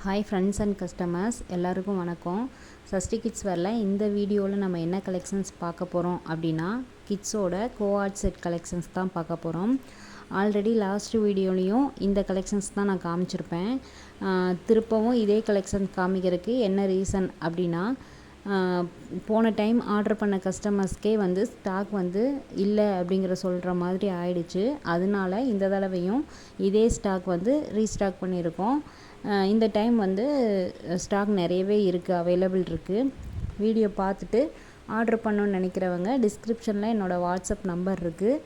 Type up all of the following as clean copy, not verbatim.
Hi friends and customers எல்லாருக்கும் வணக்கம். Sashti kids வேரில் இந்த வீடியோவில் நம்ம என்ன கலெக்ஷன்ஸ் பார்க்க போகிறோம் அப்படின்னா கிட்ஸோட கோஆர்ட் செட் கலெக்ஷன்ஸ் தான் பார்க்க போகிறோம். ஆல்ரெடி லாஸ்ட் வீடியோலையும் இந்த கலெக்ஷன்ஸ் தான் நான் காமிச்சிருப்பேன். திருப்பவும் இதே கலெக்ஷன் காமிக்கிறதுக்கு என்ன ரீசன் அப்படின்னா போன டைம் ஆர்டர் பண்ண கஸ்டமர்ஸ்க்கே ஸ்டாக் இல்லை அப்படிங்கிற சொல்கிற மாதிரி ஆயிடுச்சு. அதனால இந்த தடவையும் இதே ஸ்டாக் ரீஸ்டாக் பண்ணியிருக்கோம். இந்த டைம் ஸ்டாக் நிறையவே இருக்குது, அவைலபிள் இருக்குது. வீடியோ பார்த்துட்டு ஆர்டர் பண்ணணுன்னு நினைக்கிறவங்க டிஸ்கிரிப்ஷனில் என்னோடய வாட்ஸ்அப் நம்பர் இருக்குது.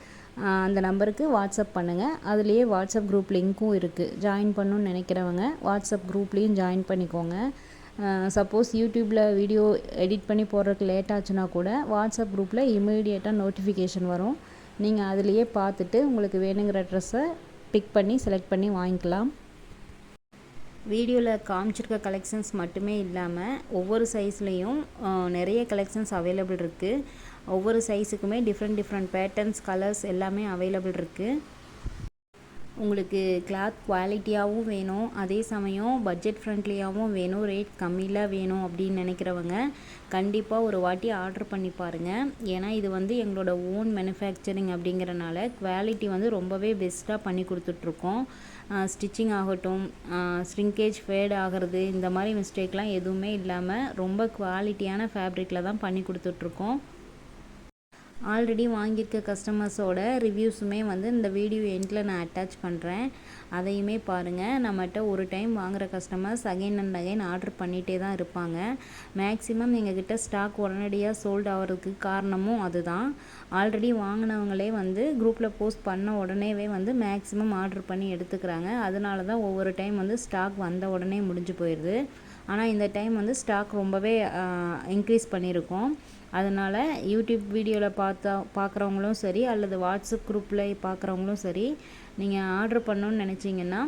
அந்த நம்பருக்கு வாட்ஸ்அப் பண்ணுங்கள். அதுலேயே வாட்ஸ்அப் குரூப் லிங்க்கும் இருக்குது. ஜாயின் பண்ணணுன்னு நினைக்கிறவங்க வாட்ஸ்அப் குரூப்லேயும் ஜாயின் பண்ணிக்கோங்க. சப்போஸ் யூடியூப்பில் வீடியோ எடிட் பண்ணி போடுறதுக்கு லேட் ஆச்சுன்னா கூட வாட்ஸ்அப் குரூப்பில் இமீடியட்டாக நோட்டிஃபிகேஷன் வரும். நீங்கள் அதிலையே பார்த்துட்டு உங்களுக்கு வேணுங்கிற ட்ரெஸ்ஸை பிக் பண்ணி செலக்ட் பண்ணி வாங்கிக்கலாம். வீடியோவில் காமிச்சிருக்க கலெக்ஷன்ஸ் மட்டுமே இல்லாமல் ஒவ்வொரு சைஸ்லேயும் நிறைய கலெக்ஷன்ஸ் அவைலபிள் இருக்குது. ஒவ்வொரு சைஸுக்குமே டிஃப்ரெண்ட் பேட்டர்ன்ஸ், கலர்ஸ் எல்லாமே அவைலபிள் இருக்குது. உங்களுக்கு கிளாத் குவாலிட்டியாகவும் வேணும், அதே சமயம் பட்ஜெட் ஃப்ரெண்ட்லியாகவும் வேணும், ரேட் கம்மியில் வேணும் அப்படின்னு நினைக்கிறவங்க கண்டிப்பாக ஒரு வாட்டி ஆர்டர் பண்ணி பாருங்கள். ஏன்னா இது எங்களோட ஓன் மேனுஃபேக்சரிங் அப்படிங்கிறனால குவாலிட்டி ரொம்பவே பெஸ்ட்டாக பண்ணி கொடுத்துட்ருக்கோம். ஸ்டிச்சிங் ஆகட்டும், ஸ்ரிங்கேஜ் ஃபேட் ஆகிறது, இந்த மாதிரி மிஸ்டேக்லாம் எதுவுமே இல்லாமல் ரொம்ப குவாலிட்டியான ஃபேப்ரிக்கில் தான் பண்ணி கொடுத்துட்ருக்கோம். ஆல்ரெடி வாங்கியிருக்க கஸ்டமர்ஸோட ரிவ்யூஸுமே இந்த வீடியோ எண்டில் நான் அட்டாச் பண்ணுறேன். அதையுமே பாருங்கள். நம்மகிட்ட ஒரு டைம் வாங்குகிற customers again and again order பண்ணிகிட்டே தான் இருப்பாங்க. மேக்ஸிமம் எங்ககிட்ட ஸ்டாக் உடனடியாக சோல்ட் ஆகிறதுக்கு காரணமும் அதுதான். ஆல்ரெடி வாங்கினவங்களே குரூப்பில் போஸ்ட் பண்ண உடனேவே மேக்ஸிமம் ஆர்டர் பண்ணி எடுத்துக்கிறாங்க. அதனால தான் ஒவ்வொரு டைம் ஸ்டாக் வந்த உடனே முடிஞ்சு போயிடுது. ஆனால் இந்த டைம் ஸ்டாக் ரொம்பவே இன்க்ரீஸ் பண்ணியிருக்கோம். அதனால் யூடியூப் வீடியோவில் பார்க்குறவங்களும் சரி, அல்லது வாட்ஸ்அப் குரூப்பில் பார்க்குறவங்களும் சரி, நீங்கள் ஆர்டர் பண்ணணுன்னு நினச்சிங்கன்னா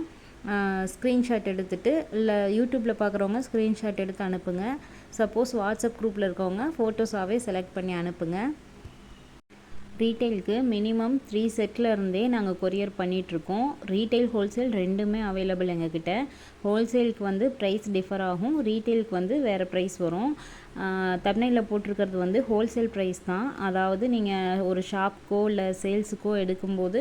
ஸ்க்ரீன்ஷாட் எடுத்துகிட்டு, இல்லை யூடியூப்பில் பார்க்குறவங்க ஸ்க்ரீன்ஷாட் எடுத்து அனுப்புங்க. சப்போஸ் வாட்ஸ்அப் குரூப்பில் இருக்கவங்க ஃபோட்டோஸாகவே செலக்ட் பண்ணி அனுப்புங்க. ரீட்டெயிலுக்கு மினிமம் 3 செட்டில் இருந்தே நாங்கள் கொரியர் பண்ணிகிட்ருக்கோம். ரீட்டெயில், ஹோல்சேல் ரெண்டுமே அவைலபிள் எங்ககிட்ட. ஹோல்சேலுக்கு ப்ரைஸ் டிஃபர் ஆகும், ரீட்டெயிலுக்கு வேறு ப்ரைஸ் வரும். தம்ப்நெயிலில் போட்டிருக்கிறது ஹோல்சேல் ப்ரைஸ் தான். அதாவது நீங்கள் ஒரு ஷாப்க்கோ இல்லை சேல்ஸுக்கோ எடுக்கும்போது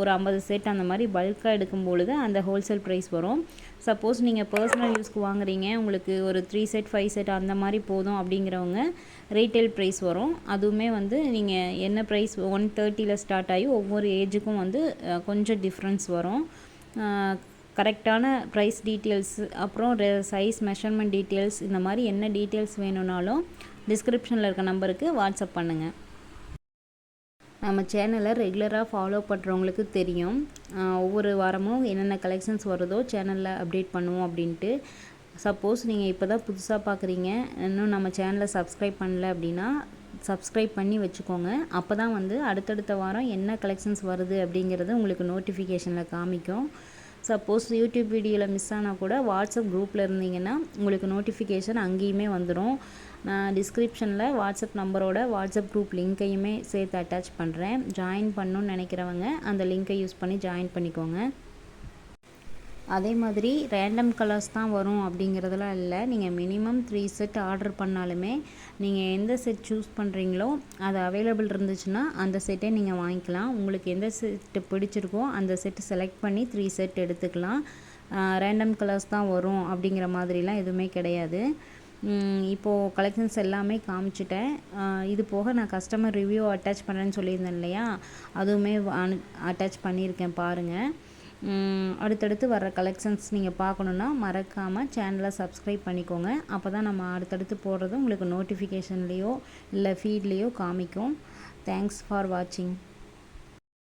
ஒரு 50 செட் அந்த மாதிரி பல்காக எடுக்கும்பொழுது அந்த ஹோல்சேல் ப்ரைஸ் வரும். சப்போஸ் நீங்கள் பர்சனல் யூஸ்க்கு வாங்குறீங்க, உங்களுக்கு ஒரு 3 செட் 5 செட் அந்த மாதிரி போதும் அப்படிங்கிறவங்க ரீட்டெயில் ப்ரைஸ் வரும். அதுவுமே நீங்கள் என்ன ப்ரைஸ் 130 ஸ்டார்ட் ஆகி ஒவ்வொரு ஏஜுக்கும் கொஞ்சம் டிஃப்ரென்ஸ் வரும். கரெக்டான ப்ரைஸ் டீட்டெயில்ஸ், அப்புறம் சைஸ் மெஷர்மெண்ட் டீட்டெயில்ஸ், இந்த மாதிரி என்ன டீட்டெயில்ஸ் வேணும்னாலும் டிஸ்கிரிப்ஷனில் இருக்க நம்பருக்கு வாட்ஸ்அப் பண்ணுங்கள். நம்ம சேனலை ரெகுலராக ஃபாலோ பண்ணுறவங்களுக்கு தெரியும், ஒவ்வொரு வாரமும் என்னென்ன கலெக்ஷன்ஸ் வருதோ சேனலில் அப்டேட் பண்ணுவோம் அப்படின்ட்டு. சப்போஸ் நீங்கள் இப்போ தான் புதுசாக பார்க்குறீங்க, இன்னும் நம்ம சேனலை சப்ஸ்கிரைப் பண்ணல அப்படின்னா சப்ஸ்கிரைப் பண்ணி வச்சுக்கோங்க. அப்போ தான் அடுத்தடுத்த வாரம் என்ன கலெக்ஷன்ஸ் வருது அப்படிங்கிறது உங்களுக்கு நோட்டிஃபிகேஷனில் காமிக்கும். சப்போஸ் யூடியூப் வீடியோவில் மிஸ் ஆனால் கூட வாட்ஸ்அப் குரூப்பில் இருந்தீங்கன்னா உங்களுக்கு நோட்டிஃபிகேஷன் அங்கேயுமே வந்துடும். நான் டிஸ்கிரிப்ஷனில் வாட்ஸ்அப் நம்பரோட வாட்ஸ்அப் குரூப் லிங்க்கையுமே சேர்த்து அட்டாச் பண்ணுறேன். ஜாயின் பண்ணணுன்னு நினைக்கிறவங்க அந்த லிங்க்கை யூஸ் பண்ணி ஜாயின் பண்ணிக்கோங்க. அதே மாதிரி ரேண்டம் கலர்ஸ் தான் வரும் அப்படிங்கிறதுலாம் இல்லை. நீங்கள் மினிமம் 3 செட் ஆர்டர் பண்ணாலுமே நீங்கள் எந்த செட் சூஸ் பண்ணுறீங்களோ அது அவைலபிள் இருந்துச்சுன்னா அந்த செட்டே நீங்கள் வாங்கிக்கலாம். உங்களுக்கு எந்த செட்டு பிடிச்சிருக்கோ அந்த செட்டு செலக்ட் பண்ணி 3 செட் எடுத்துக்கலாம். ரேண்டம் கலர்ஸ் தான் வரும் அப்படிங்கிற மாதிரிலாம் எதுவுமே கிடையாது. இப்போது கலெக்ஷன்ஸ் எல்லாமே காமிச்சிட்டேன். இது போக நான் கஸ்டமர் ரிவ்யூ அட்டாச் பண்ணுறேன்னு சொல்லியிருந்தேன் இல்லையா, அதுவுமே அட்டாச் பண்ணியிருக்கேன் பாருங்கள். அடுத்தடுத்து வர்ற கலெக்ஷன்ஸ் நீங்கள் பார்க்கணுன்னா மறக்காமல் சேனலை சப்ஸ்கிரைப் பண்ணிக்கோங்க. அப்போ தான் நம்ம அடுத்தடுத்து போடுறது உங்களுக்கு நோட்டிஃபிகேஷன்லேயோ இல்லை ஃபீட்லேயோ காமிக்கும். தேங்க்ஸ் ஃபார் வாட்சிங்.